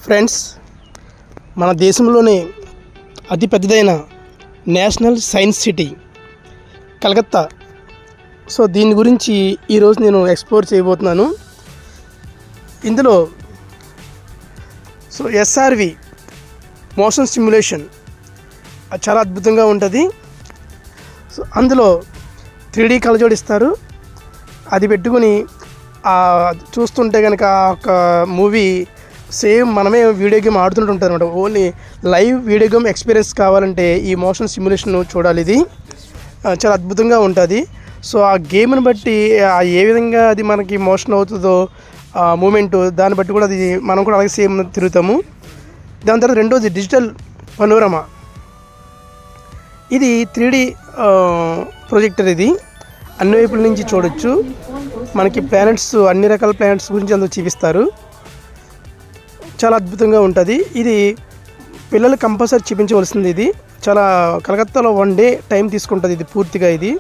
Friends, మన దేశంలోనే అతి పెద్దదైన national science city Calcutta. So దీని గురించి ఈరోజు నేను ఎక్స్ప్లోర్ చేయబోతున్నాను. ఇందులో ఎస్ఆర్వి మోషన్ సిమ్యులేషన్ చాలా అద్భుతంగా ఉంటుంది. సో అందులో 3D కళ్ళజోడు ఇస్తారు. అది పెట్టుకుని చూస్తుంటే కనుక ఒక మూవీ సేమ్ మనమే వీడియో గేమ్ ఆడుతుంటుంటారు అనమాట. Only live video game experience కావాలంటే ఈ మోషన్ సిమ్యులేషన్ చూడాలి. ఇది చాలా అద్భుతంగా ఉంటుంది. సో ఆ గేమ్ని బట్టి ఏ విధంగా అది మనకి మోషన్ అవుతుందో మూమెంట్, దాన్ని బట్టి కూడా అది మనం కూడా అలాగే సేమ్ తిరుగుతాము. దాని తర్వాత రెండోది డిజిటల్ పనోరమా. ఇది 3D ప్రొజెక్టర్. ఇది అన్ని వైపుల నుంచి చూడొచ్చు. మనకి ప్లానెట్స్, అన్ని రకాల ప్లానెట్స్ గురించి అందులో చూపిస్తారు. చాలా అద్భుతంగా ఉంటుంది. ఇది పిల్లలు కంపల్సరీ చూపించవలసింది. ఇది చాలా కలకత్తాలో 1 డే టైం తీసుకుంటుంది. ఇది పూర్తిగా ఇది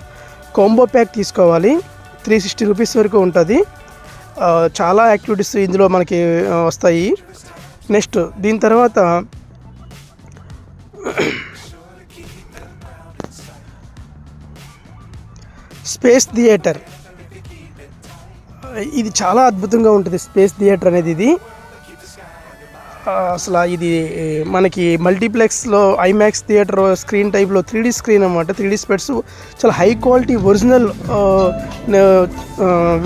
కాంబో ప్యాక్ తీసుకోవాలి. 360 రూపీస్ వరకు ఉంటుంది. చాలా యాక్టివిటీస్ ఇందులో మనకి వస్తాయి. నెక్స్ట్ దీని తర్వాత స్పేస్ థియేటర్. ఇది చాలా అద్భుతంగా ఉంటుంది. స్పేస్ థియేటర్ అనేది ఇది అసలు ఇది మనకి మల్టీప్లెక్స్లో ఐమాక్స్ థియేటర్ స్క్రీన్ టైప్లో 3D స్క్రీన్ అన్నమాట. 3D స్పెట్స్, చాలా హై క్వాలిటీ ఒరిజినల్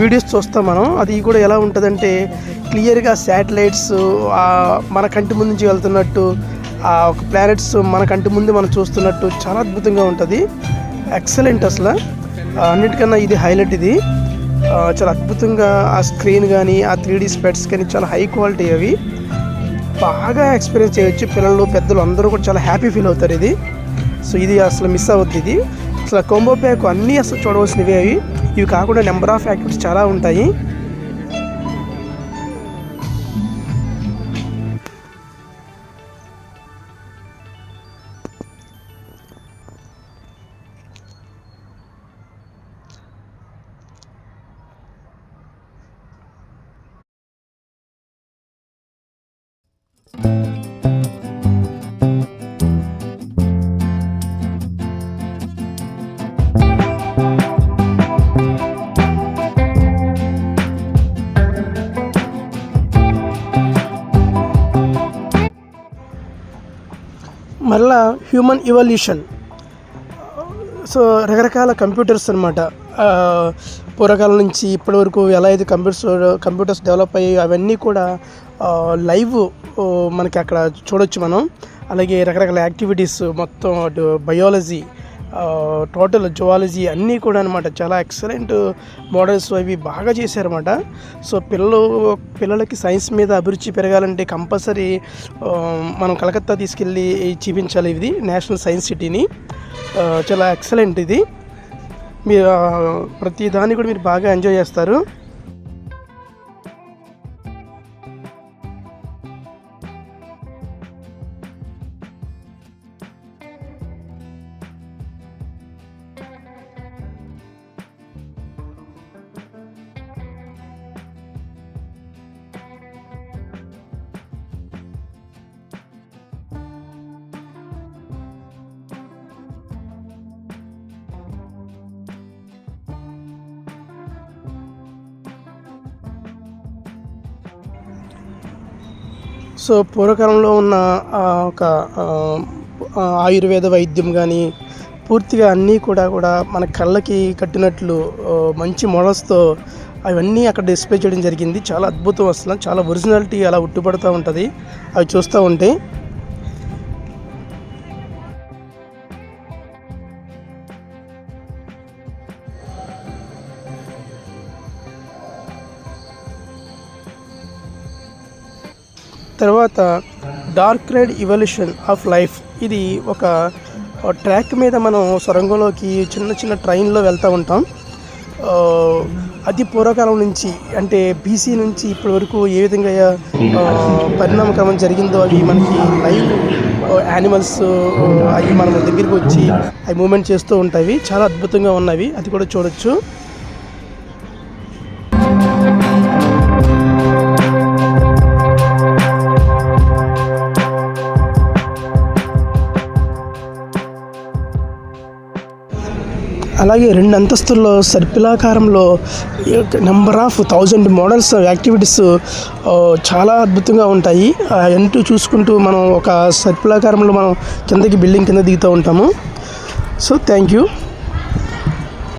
వీడియోస్ చూస్తాం మనం. అది కూడా ఎలా ఉంటుందంటే క్లియర్గా శాటిలైట్స్ మన కంటి ముందు నుంచి వెళ్తున్నట్టు, ఒక ప్లానెట్స్ మన కంటి ముందు మనం చూస్తున్నట్టు చాలా అద్భుతంగా ఉంటుంది. ఎక్సలెంట్. అసలు అన్నిటికన్నా ఇది హైలైట్. ఇది చాలా అద్భుతంగా ఆ స్క్రీన్ కానీ ఆ 3D స్పెట్స్ కానీ చాలా హై క్వాలిటీ. అవి బాగా ఎక్స్పీరియన్స్ చేయొచ్చు. పిల్లలు, పెద్దలు అందరూ కూడా చాలా హ్యాపీ ఫీల్ అవుతారు ఇది. సో ఇది అసలు మిస్ అవ్వద్దు. ఇది అసలు కాంబో ప్యాక్ అన్నీ అసలు చూడవలసినవి. ఇవి కాకుండా నెంబర్ ఆఫ్ యాక్టివిటీస్ చాలా ఉంటాయి. మళ్ళా హ్యూమన్ ఇవల్యూషన్. సో రకరకాల కంప్యూటర్స్ అనమాట. పూర్వకాలం నుంచి ఇప్పటి వరకు ఎలా అయితే కంప్యూటర్స్ డెవలప్ అయ్యాయి అవన్నీ కూడా లైవ్ మనకి అక్కడ చూడొచ్చు మనం. అలాగే రకరకాల యాక్టివిటీస్ మొత్తం, అటు బయాలజీ, టోటల్ జువాలజీ అన్నీ కూడా అనమాట. చాలా ఎక్సలెంట్ మోడల్స్ అవి బాగా చేశారన్నమాట. సో పిల్లలకి సైన్స్ మీద అభిరుచి పెరగాలంటే కంపల్సరీ మనం కలకత్తా తీసుకెళ్ళి చూపించాలి. ఇది నేషనల్ సైన్స్ సిటీని. చాలా ఎక్సలెంట్. ఇది మీరు ప్రతి దాన్ని కూడా మీరు బాగా ఎంజాయ్ చేస్తారు. సో పూర్వకాలంలో ఉన్న ఒక ఆయుర్వేద వైద్యం కానీ పూర్తిగా అన్నీ కూడా మన కళ్ళకి కట్టినట్లు మంచి మోడల్స్తో అవన్నీ అక్కడ డిస్ప్లే చేయడం జరిగింది. చాలా అద్భుతం. అసలు చాలా ఒరిజినాలిటీ అలా ఉట్టుపడుతూ ఉంటుంది అవి చూస్తూ ఉంటే. తర్వాత dark ride evolution of life. ఇది ఒక ట్రాక్ మీద మనం సొరంగంలోకి చిన్న ట్రైన్లో వెళ్తూ ఉంటాం. అతి పూర్వకాలం నుంచి అంటే BC నుంచి ఇప్పటి వరకు ఏ విధంగా పరిణామక్రమం జరిగిందో అవి మనకి లైవ్ యానిమల్స్ అవి మన దగ్గరికి వచ్చి అవి మూమెంట్ చేస్తూ ఉంటాయి. చాలా అద్భుతంగా ఉన్నవి. అది కూడా చూడొచ్చు. అలాగే 2 అంతస్తుల్లో సర్పిలాకారంలో నెంబర్ ఆఫ్ 1000 మోడల్స్ యాక్టివిటీస్ చాలా అద్భుతంగా ఉంటాయి. అవన్నీ చూసుకుంటూ మనం ఒక సర్పిలాకారంలో మనం బిల్డింగ్ కింద దిగుతూ ఉంటాము. So thank you.